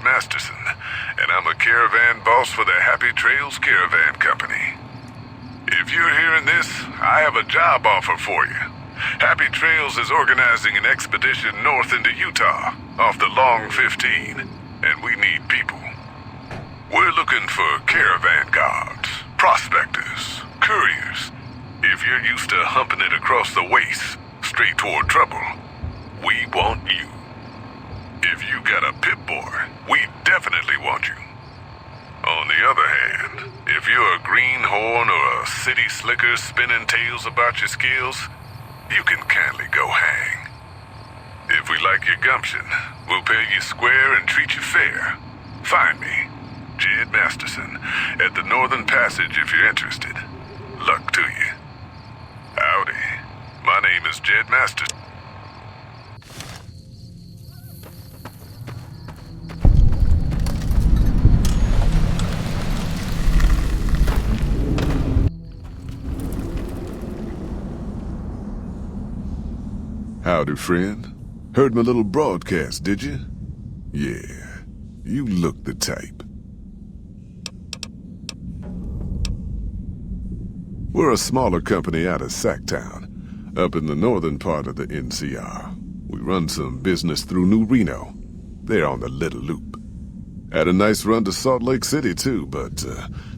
Masterson, and I'm a caravan boss for the Happy Trails Caravan Company. If you're hearing this, I have a job offer for you. Happy Trails is organizing an expedition north into Utah, off the Long 15, and we need people. We're looking for caravan guards, prospectors, couriers. If you're used to humping it across the waste, straight toward trouble, we want you. If you got a pip-boy, we definitely want you. On the other hand, if you're a greenhorn or a city slicker spinning tales about your skills, you can kindly go hang. If we like your gumption, we'll pay you square and treat you fair. Find me, Jed Masterson, at the Northern Passage if you're interested. Luck to you. Howdy. My name is Jed Masterson. Howdy, friend. Heard my little broadcast, did you? Yeah, you look the type. We're a smaller company out of Sacktown, up in the northern part of the NCR. We run some business through New Reno. They're on the Little Loop. Had a nice run to Salt Lake City, too, but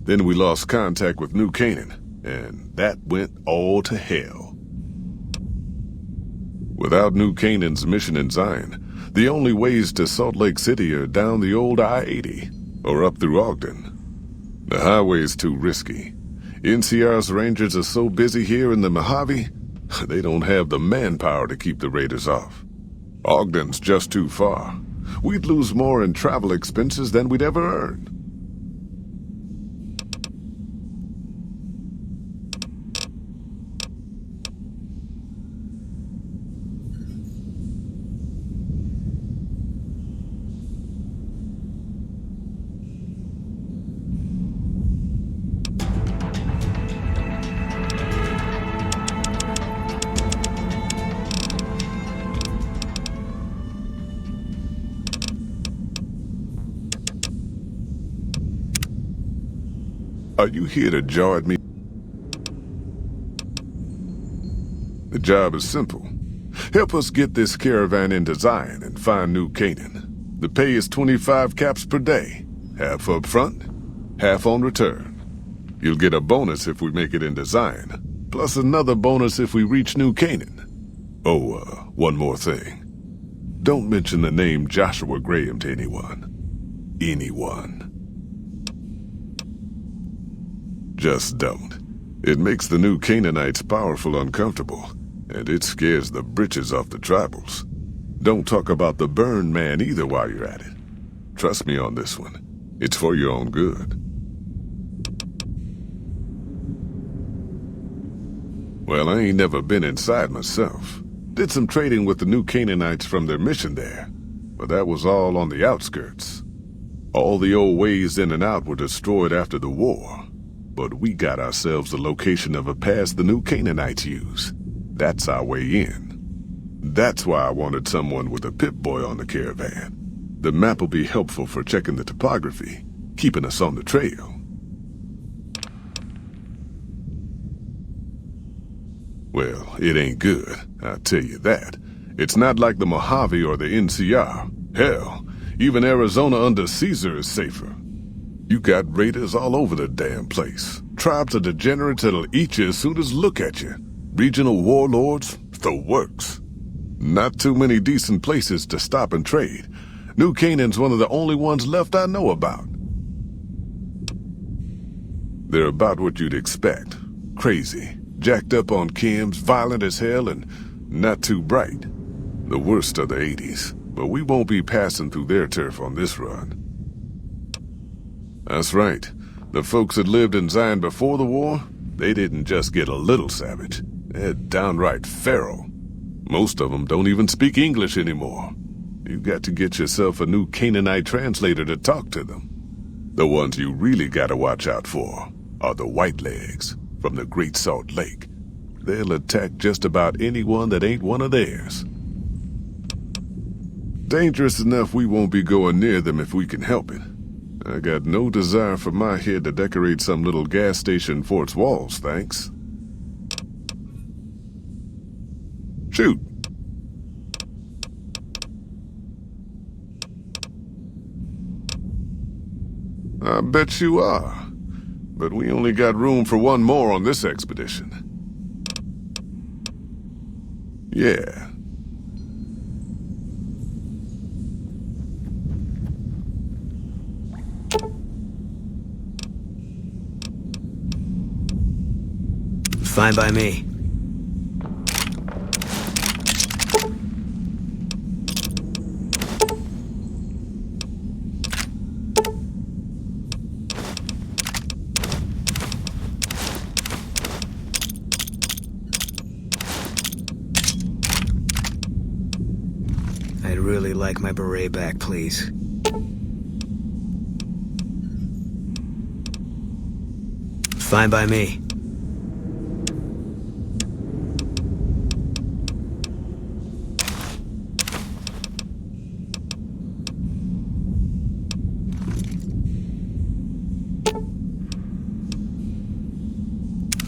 then we lost contact with New Canaan, and that went all to hell. Without New Canaan's mission in Zion, the only ways to Salt Lake City are down the old I-80, or up through Ogden. The highway's too risky. NCR's rangers are so busy here in the Mojave, they don't have the manpower to keep the raiders off. Ogden's just too far. We'd lose more in travel expenses than we'd ever earn. Are you here to jar at me? The job is simple. Help us get this caravan into Zion and find New Canaan. The pay is 25 caps per day. Half up front, half on return. You'll get a bonus if we make it into Zion, plus another bonus if we reach New Canaan. Oh, one more thing. Don't mention the name Joshua Graham to anyone. Anyone. Just don't. It makes the New Canaanites powerful uncomfortable, and it scares the britches off the tribals. Don't talk about the burn man either while you're at it. Trust me on this one. It's for your own good. Well, I ain't never been inside myself. Did some trading with the New Canaanites from their mission there, but that was all on the outskirts. All the old ways in and out were destroyed after the war. But we got ourselves the location of a pass the New Canaanites use. That's our way in. That's why I wanted someone with a Pip-Boy on the caravan. The map will be helpful for checking the topography, keeping us on the trail. Well, it ain't good, I'll tell you that. It's not like the Mojave or the NCR. Hell, even Arizona under Caesar is safer. You got raiders all over the damn place. Tribes of degenerates that'll eat you as soon as look at you. Regional warlords, the works. Not too many decent places to stop and trade. New Canaan's one of the only ones left I know about. They're about what you'd expect. Crazy, jacked up on chems, violent as hell, and not too bright. The worst of the 80s, but we won't be passing through their turf on this run. That's right. The folks that lived in Zion before the war, they didn't just get a little savage. They're downright feral. Most of them don't even speak English anymore. You got to get yourself a New Canaanite translator to talk to them. The ones you really gotta watch out for are the Whitelegs from the Great Salt Lake. They'll attack just about anyone that ain't one of theirs. Dangerous enough we won't be going near them if we can help it. I got no desire for my head to decorate some little gas station fort's walls, thanks. Shoot. I bet you are. But we only got room for one more on this expedition. Yeah. Fine by me. I'd really like my beret back, please. Fine by me.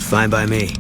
Fine by me.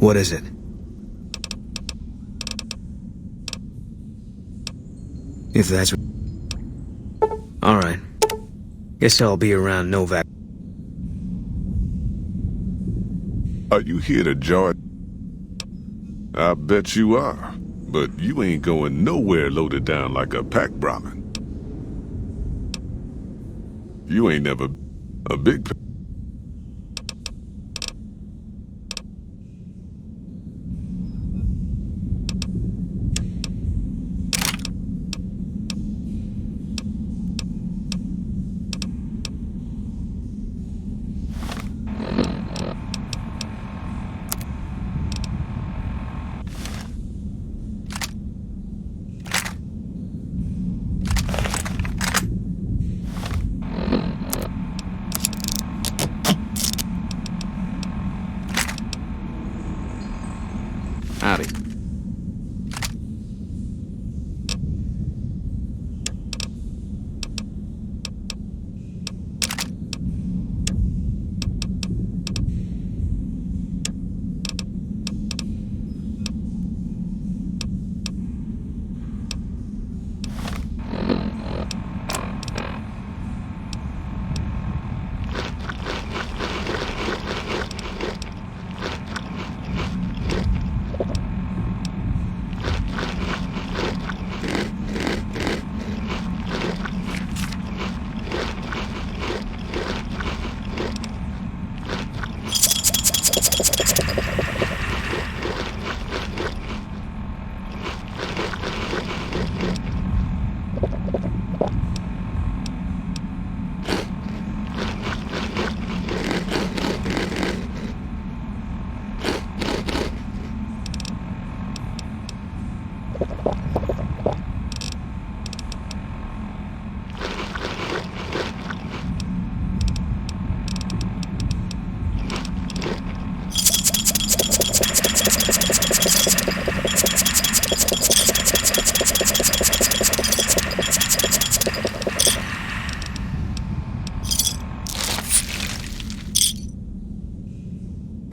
What is it? If that's... Alright. Guess I'll be around Novak. Are you here to join? I bet you are. But you ain't going nowhere loaded down like a pack Brahmin. You ain't never a big...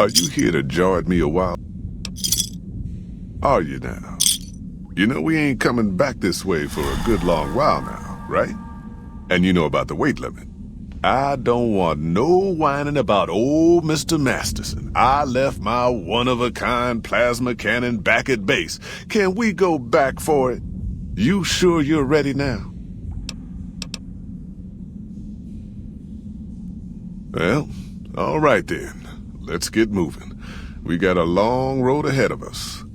Are you here to jaw at me a while? Are you now? You know we ain't coming back this way for a good long while now, right? And you know about the weight limit. I don't want no whining about old Mr. Masterson. I left my one-of-a-kind plasma cannon back at base. Can we go back for it? You sure you're ready now? Well, all right then. Let's get moving. We got a long road ahead of us.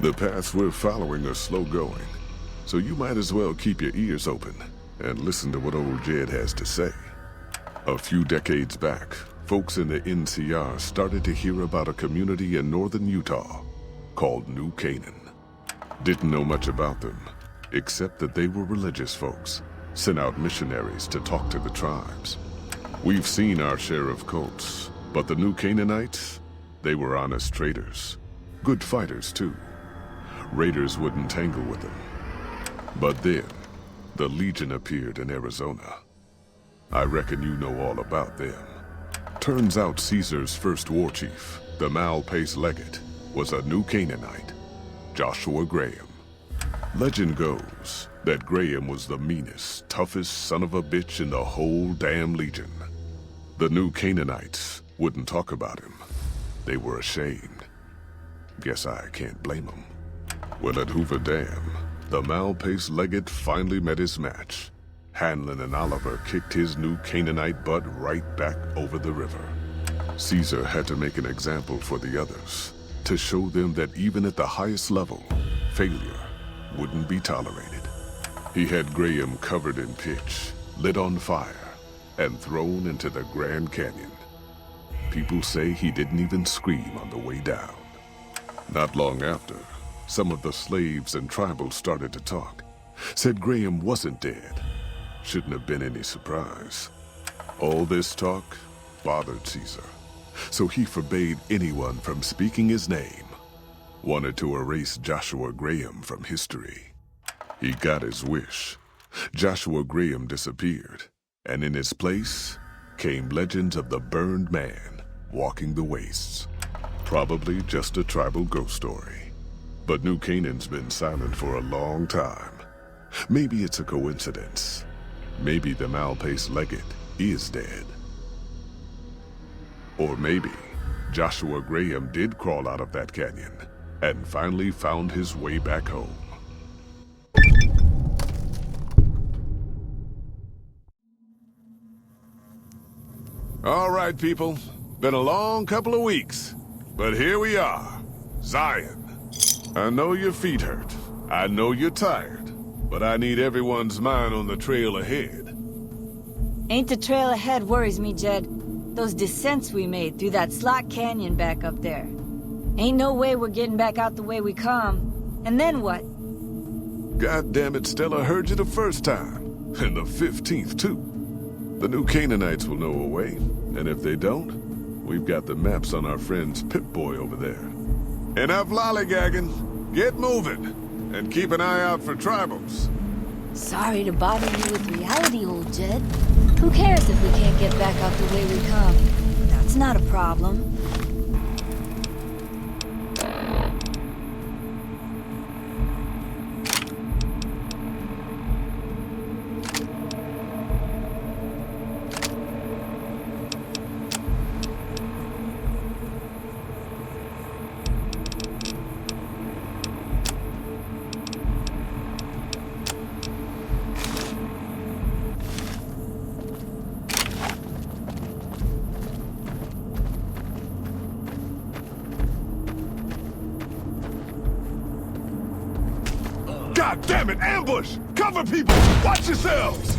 The paths we're following are slow going, so you might as well keep your ears open and listen to what old Jed has to say. A few decades back, folks in the NCR started to hear about a community in northern Utah called New Canaan. Didn't know much about them, except that they were religious folks, sent out missionaries to talk to the tribes. We've seen our share of cults, but the New Canaanites, they were honest traders. Good fighters, too. Raiders wouldn't tangle with them. But then, the Legion appeared in Arizona. I reckon you know all about them. Turns out Caesar's first war chief, the Malpace Legate, was a New Canaanite, Joshua Graham. Legend goes that Graham was the meanest, toughest son of a bitch in the whole damn Legion. The New Canaanites wouldn't talk about him. They were ashamed. Guess I can't blame them. Well, at Hoover Dam, the Malpace Legate finally met his match. Hanlon and Oliver kicked his New Canaanite butt right back over the river. Caesar had to make an example for the others, to show them that even at the highest level, failure wouldn't be tolerated. He had Graham covered in pitch, lit on fire, and thrown into the Grand Canyon. People say he didn't even scream on the way down. Not long after, some of the slaves and tribals started to talk. Said Graham wasn't dead. Shouldn't have been any surprise. All this talk bothered Caesar, so he forbade anyone from speaking his name. Wanted to erase Joshua Graham from history. He got his wish. Joshua Graham disappeared, and in his place came legends of the burned man walking the wastes. Probably just a tribal ghost story. But New Canaan's been silent for a long time. Maybe it's a coincidence. Maybe the Malpace Legate is dead. Or maybe Joshua Graham did crawl out of that canyon and finally found his way back home. All right, people. Been a long couple of weeks, but here we are, Zion. I know your feet hurt. I know you're tired, but I need everyone's mind on the trail ahead. Ain't the trail ahead worries me, Jed. Those descents we made through that slot canyon back up there. Ain't no way we're getting back out the way we come. And then what? God damn it, Stella heard you the first time. And the 15th, too. The New Canaanites will know a way, and if they don't, we've got the maps on our friend's Pip-Boy over there. Enough lollygagging. Get moving. And keep an eye out for tribals. Sorry to bother you with reality, old Jed. Who cares if we can't get back out the way we come? That's not a problem. God damn it, ambush! Cover people! Watch yourselves!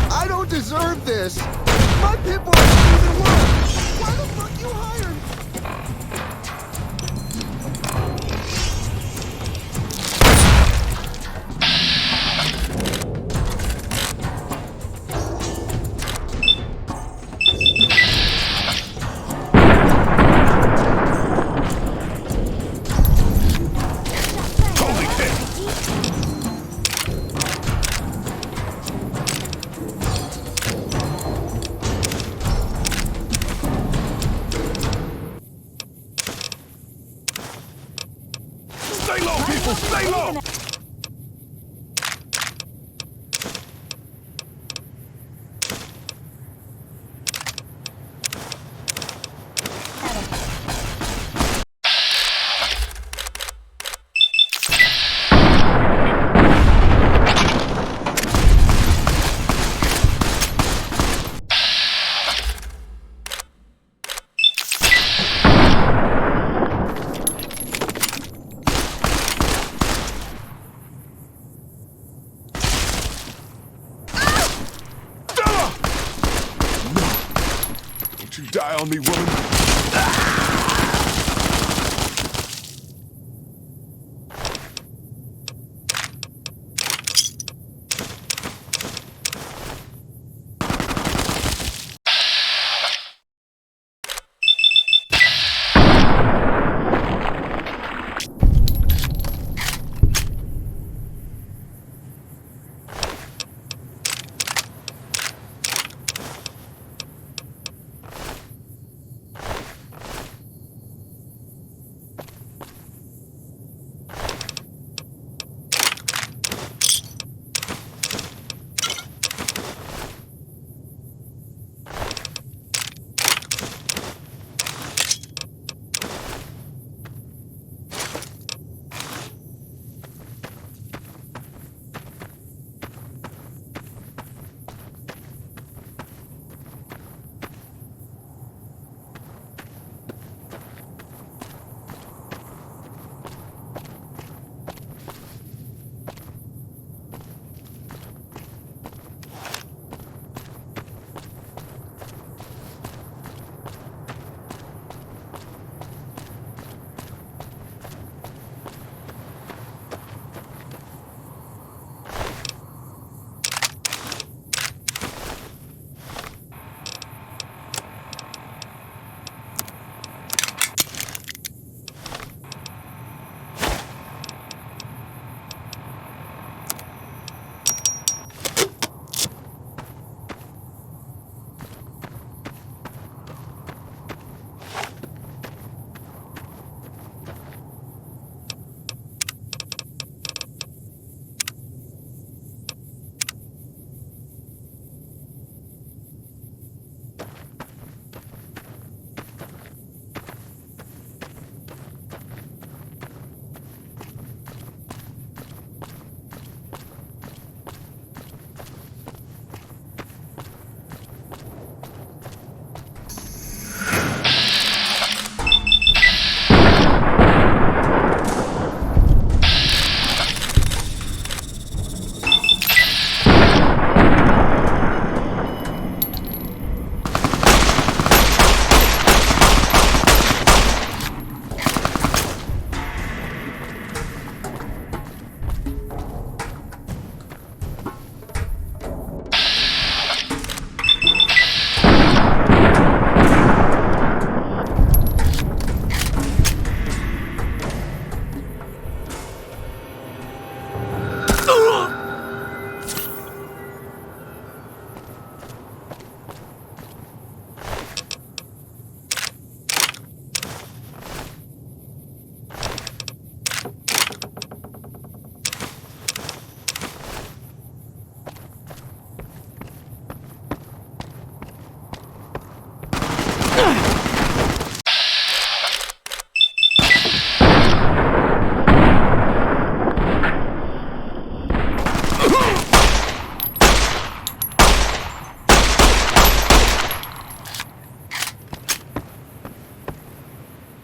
I don't deserve this! My people are even worse! Why the fuck you hired? Don't you die on me, woman!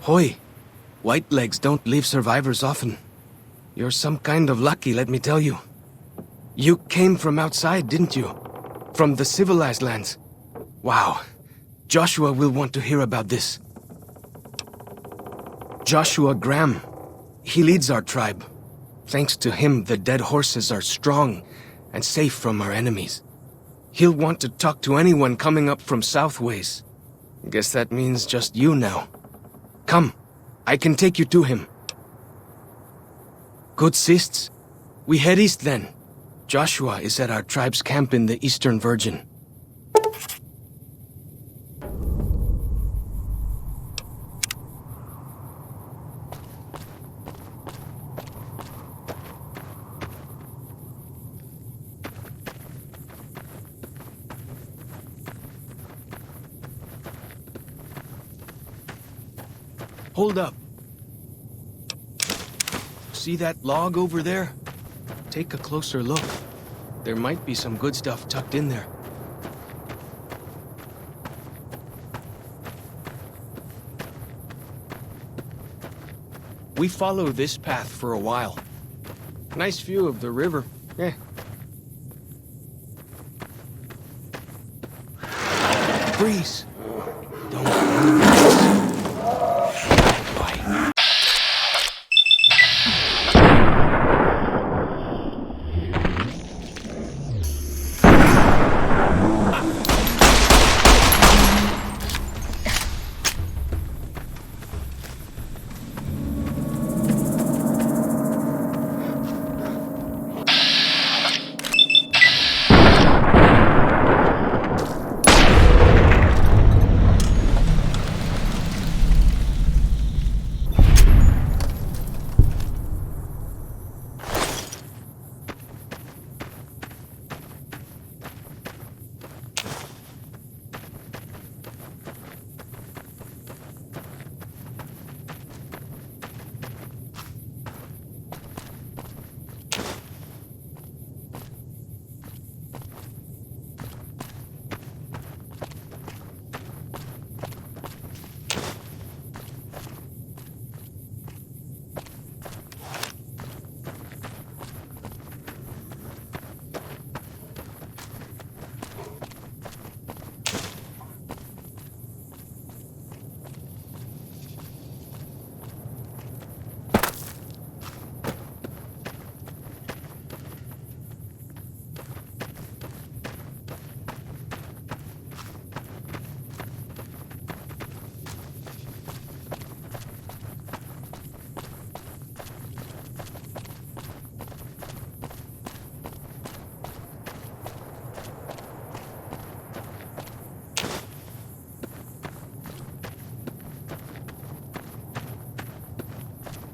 Hoy! White legs don't leave survivors often. You're some kind of lucky, let me tell you. You came from outside, didn't you? From the civilized lands. Wow. Joshua will want to hear about this. Joshua Graham. He leads our tribe. Thanks to him, the dead horses are strong and safe from our enemies. He'll want to talk to anyone coming up from Southways. Guess that means just you now. Come, I can take you to him. Good sists. We head east then. Joshua is at our tribe's camp in the Eastern Virgin. Hold up. See that log over there? Take a closer look. There might be some good stuff tucked in there. We follow this path for a while. Nice view of the river. Freeze!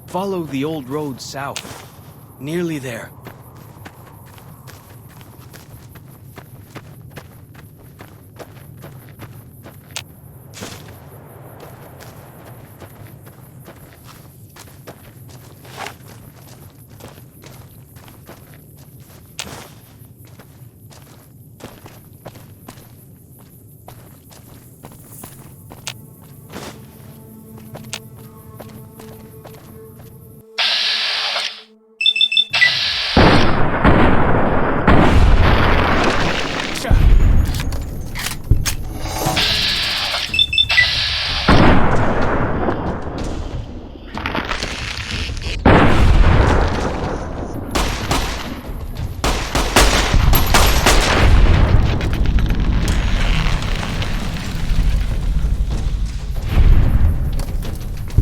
Follow the old road south. Nearly there.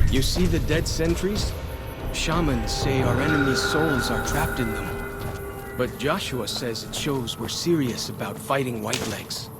You see the dead sentries? Shamans say our enemies' souls are trapped in them. But Joshua says it shows we're serious about fighting Whitelegs.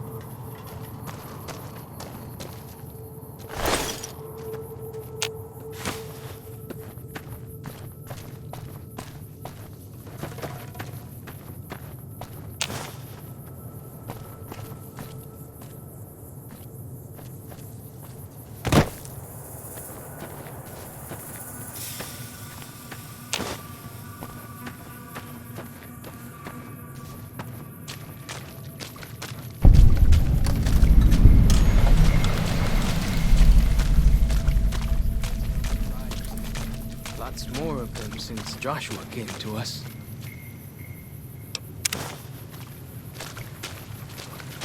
Lots more of them since Joshua came to us.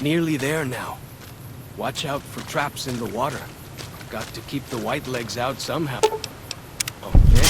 Nearly there now. Watch out for traps in the water. Got to keep the Whitelegs out somehow. Okay.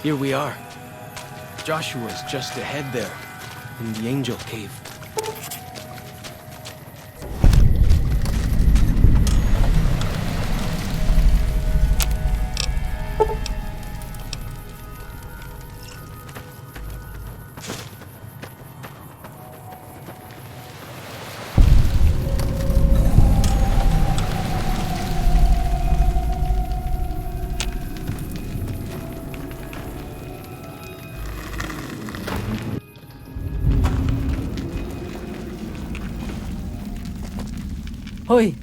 Here we are. Joshua's just ahead there, in the Angel Cave. Hoi.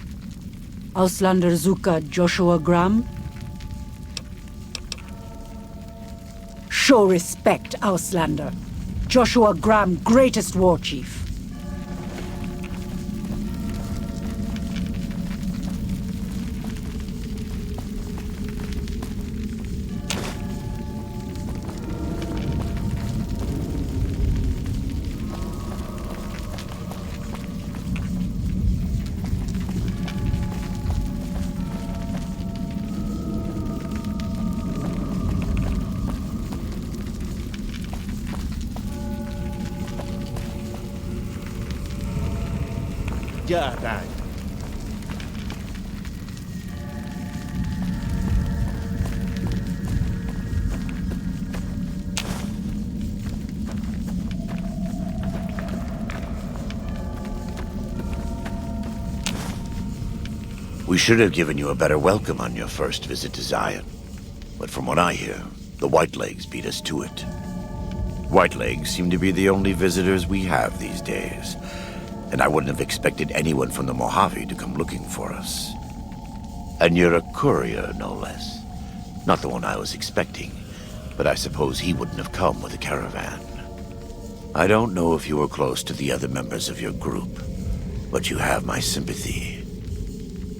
Auslander Zuka Joshua Graham? Show respect, Auslander. Joshua Graham, greatest war chief. Yeah, that. We should have given you a better welcome on your first visit to Zion. But from what I hear, the Whitelegs beat us to it. Whitelegs seem to be the only visitors we have these days, and I wouldn't have expected anyone from the Mojave to come looking for us. And you're a courier, no less. Not the one I was expecting, but I suppose he wouldn't have come with a caravan. I don't know if you were close to the other members of your group, but you have my sympathy.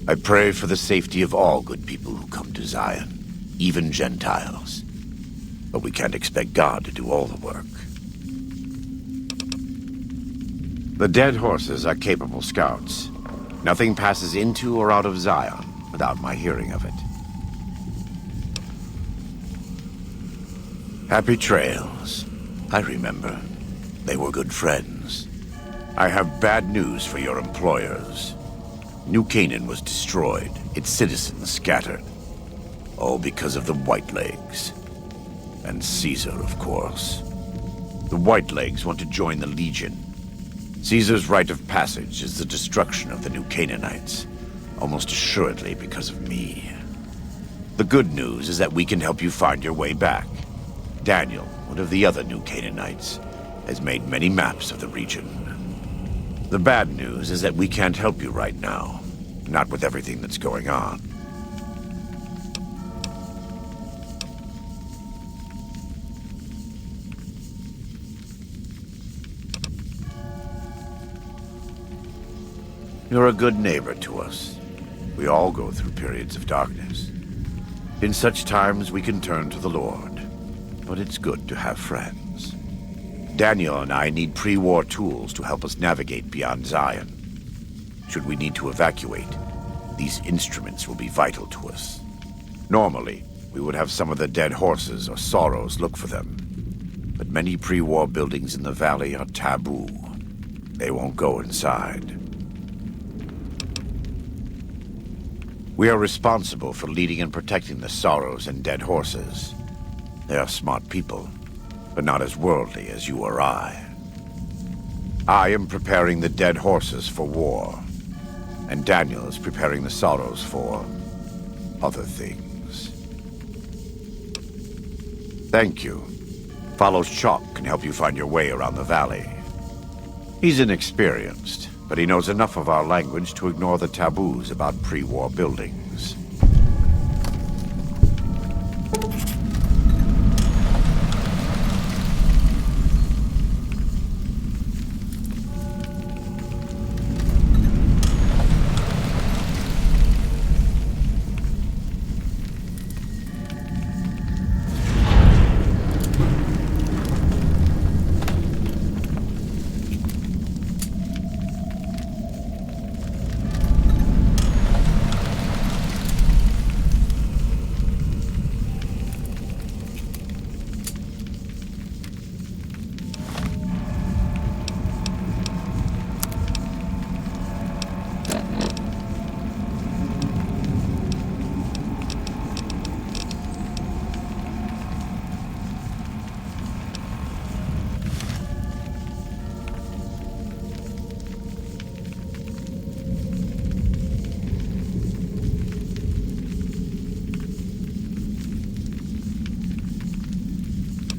I pray for the safety of all good people who come to Zion, even Gentiles. But we can't expect God to do all the work. The dead horses are capable scouts. Nothing passes into or out of Zion without my hearing of it. Happy trails. I remember. They were good friends. I have bad news for your employers. New Canaan was destroyed, its citizens scattered. All because of the Whitelegs. And Caesar, of course. The Whitelegs want to join the Legion. Caesar's rite of passage is the destruction of the New Canaanites, almost assuredly because of me. The good news is that we can help you find your way back. Daniel, one of the other New Canaanites, has made many maps of the region. The bad news is that we can't help you right now, not with everything that's going on. You're a good neighbor to us. We all go through periods of darkness. In such times, we can turn to the Lord. But it's good to have friends. Daniel and I need pre-war tools to help us navigate beyond Zion. Should we need to evacuate, these instruments will be vital to us. Normally, we would have some of the dead horses or sorrows look for them. But many pre-war buildings in the valley are taboo. They won't go inside. We are responsible for leading and protecting the sorrows and dead horses. They are smart people, but not as worldly as you or I. I am preparing the dead horses for war, and Daniel is preparing the sorrows for other things. Thank you. Follows Chalk can help you find your way around the valley. He's inexperienced, but he knows enough of our language to ignore the taboos about pre-war buildings.